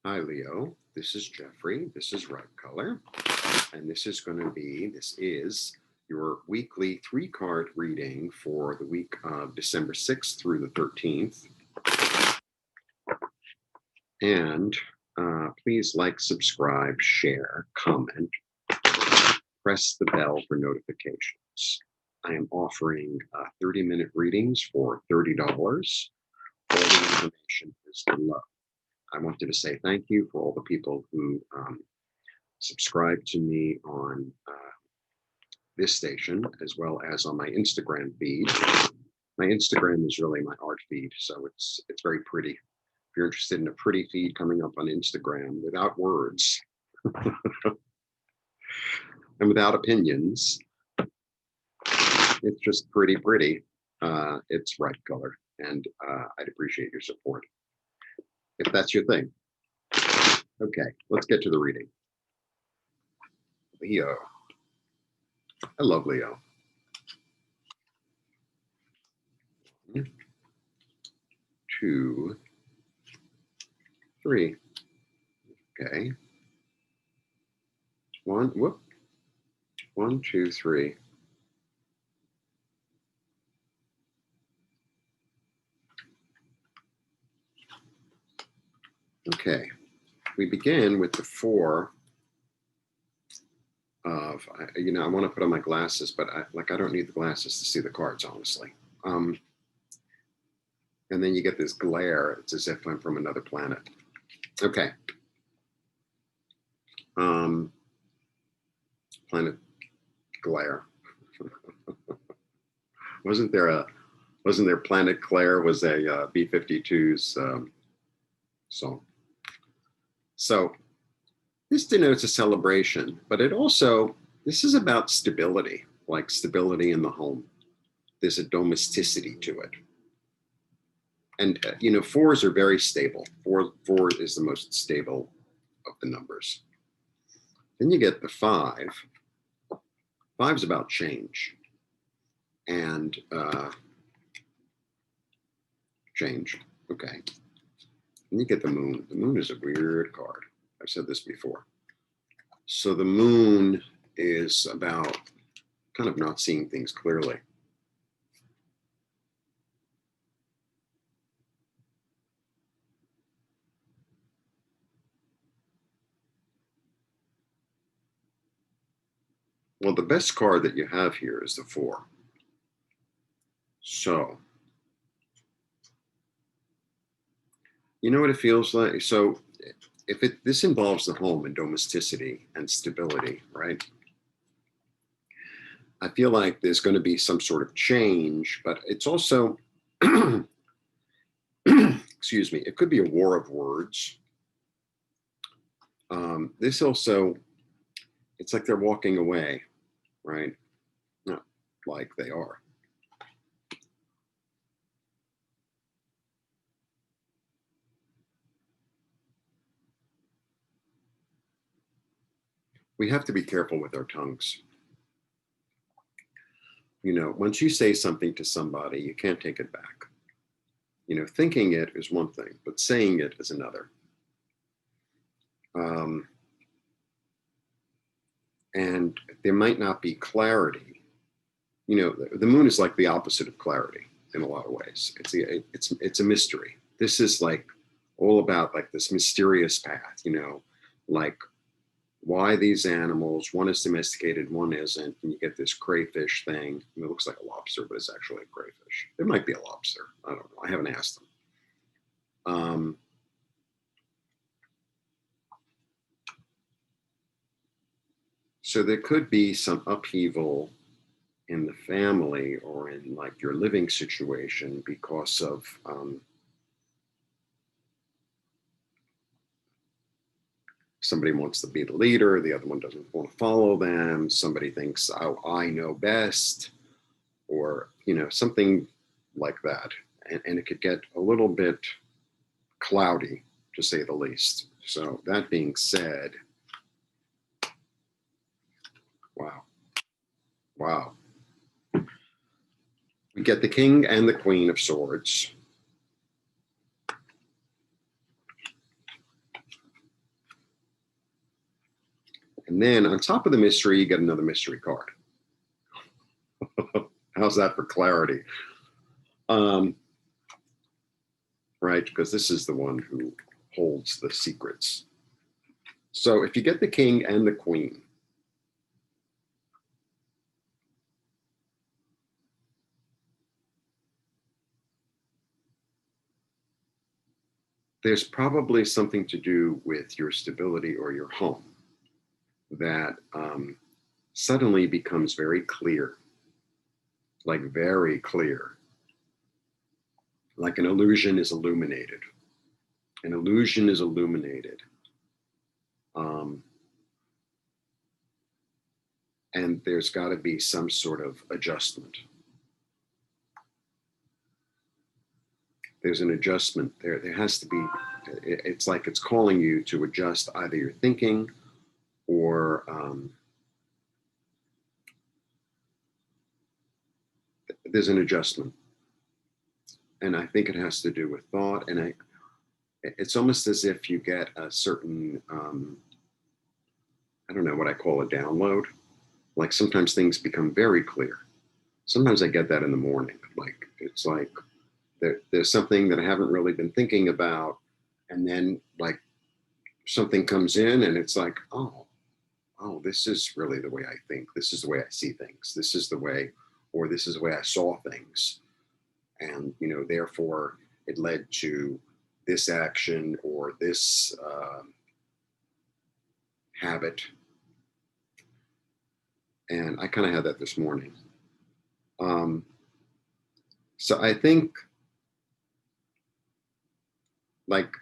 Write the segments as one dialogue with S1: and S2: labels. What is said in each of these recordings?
S1: Hi, Leo. This is Jeffrey. This is Red Color. And this is your weekly 3-card reading for the week of December 6th through the 13th. And please like, subscribe, share, comment, press the bell for notifications. I am offering 30-minute readings for $30. All the information is below. I wanted to say thank you for all the people who subscribe to me on this station, as well as on my Instagram feed. My Instagram is really my art feed, so it's very pretty. If you're interested in a pretty feed coming up on Instagram without words and without opinions, it's just pretty. It's Red Color, and I'd appreciate your support if that's your thing. Okay, let's get to the reading. Leo. I love Leo. 1, 2, 3. Okay. 1, 2, 3. Okay. We begin with the 4 of, I want to put on my glasses, but I don't need the glasses to see the cards, honestly. And then you get this glare. It's as if I'm from another planet. Okay. Planet glare. Wasn't there Planet Glare was a B-52's song. So this denotes a celebration, but this is about stability, like stability in the home. There's a domesticity to it. And, 4s are very stable. 4 is the most stable of the numbers. Then you get the 5. 5 is about change. And change, okay. And you get the moon. The moon is a weird card. I've said this before. So the moon is about kind of not seeing things clearly. Well, the best card that you have here is the 4. So, you know what it feels like? So if this involves the home and domesticity and stability, right? I feel like there's going to be some sort of change, but it's also, excuse me, it could be a war of words. This also, it's like they're walking away, right? Not like they are. We have to be careful with our tongues. Once you say something to somebody, you can't take it back. Thinking it is one thing, but saying it is another. And there might not be clarity. The moon is like the opposite of clarity in a lot of ways. It's a mystery. This is like all about like this mysterious path, like why these animals, one is domesticated, one isn't, and you get this crayfish thing. It looks like a lobster, but it's actually a crayfish. It might be a lobster. I don't know. I haven't asked them. So there could be some upheaval in the family or in like your living situation because of somebody wants to be the leader, the other one doesn't want to follow them, somebody thinks, oh, I know best, or something like that. And it could get a little bit cloudy, to say the least. So that being said, wow. We get the King and the Queen of Swords. And then on top of the mystery, you get another mystery card. How's that for clarity? Right, because this is the one who holds the secrets. So if you get the king and the queen, there's probably something to do with your stability or your home that suddenly becomes very clear, like very clear, like an illusion is illuminated. An illusion is illuminated. And there's got to be some sort of adjustment. There's an adjustment there. There has to be, it's like it's calling you to adjust either your thinking or there's an adjustment. And I think it has to do with thought. And it's almost as if you get a certain, I don't know what I call a download. Like sometimes things become very clear. Sometimes I get that in the morning. Like it's like there's something that I haven't really been thinking about. And then like something comes in and it's like, oh, this is really the way I think. This is the way I see things. This is the way, or this is the way I saw things. And, you know, therefore it led to this action or this habit. And I kind of had that this morning. So I think like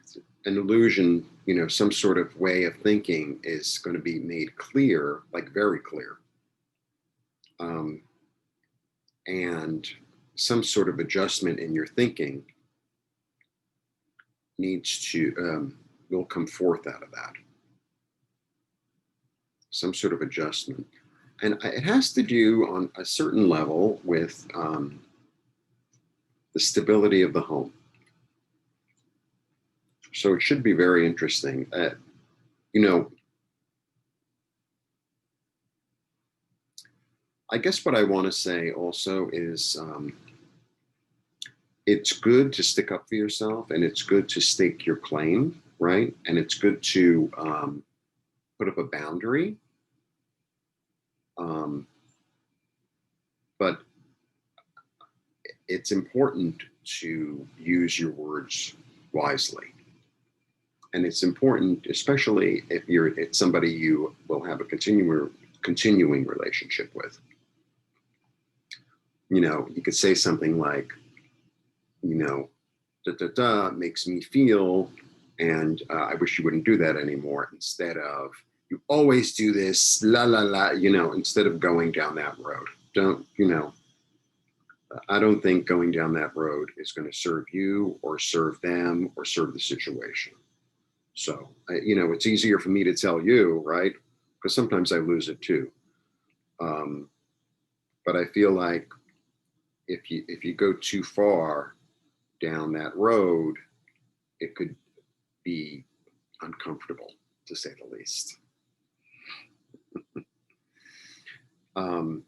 S1: an illusion, you know, some sort of way of thinking is going to be made clear, like very clear. And some sort of adjustment in your thinking needs to, will come forth out of that. Some sort of adjustment. And it has to do on a certain level with the stability of the home. So it should be very interesting. You know, I guess what I want to say also is it's good to stick up for yourself and it's good to stake your claim, right? And it's good to put up a boundary. But it's important to use your words wisely. And it's important, especially if it's somebody you will have a continuing relationship with. You know, you could say something like, you know, da da da makes me feel, and I wish you wouldn't do that anymore, instead of you always do this, la la la, you know, instead of going down that road. Don't, you know, I don't think going down that road is going to serve you or serve them or serve the situation. So, you know, it's easier for me to tell you, right? Because sometimes I lose it too. But I feel like if you go too far down that road, it could be uncomfortable, to say the least. And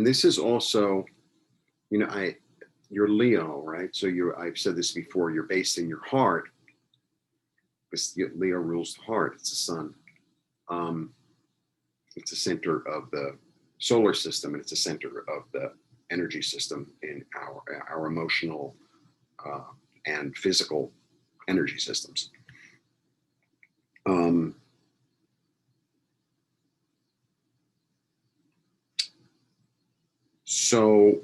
S1: this is also, you know, you're Leo, right? So I've said this before, you're based in your heart, because Leo rules the heart. It's the sun. It's the center of the solar system, and it's the center of the energy system in our emotional and physical energy systems. So,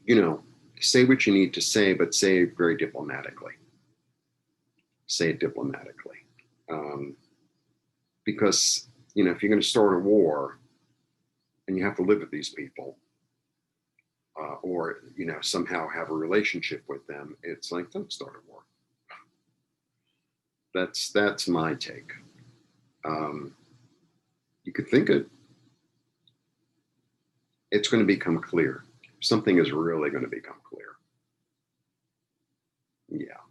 S1: you know, say what you need to say, but say it very diplomatically. Say it diplomatically. Because, you know, if you're going to start a war and you have to live with these people, or, you know, somehow have a relationship with them, it's like, don't start a war. That's my take. You could think it's going to become clear. Something is really going to become clear. Yeah.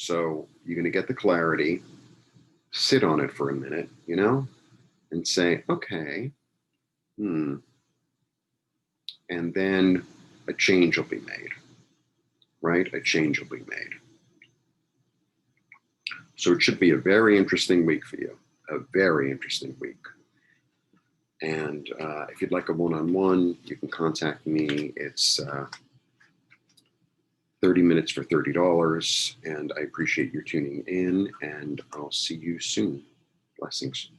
S1: So you're going to get the clarity, sit on it for a minute, and say, okay, and then a change will be made, right? A change will be made. So it should be a very interesting week for you, a very interesting week. And if you'd like a one-on-one, you can contact me. It's 30 minutes for $30. And I appreciate your tuning in, and I'll see you soon. Blessings.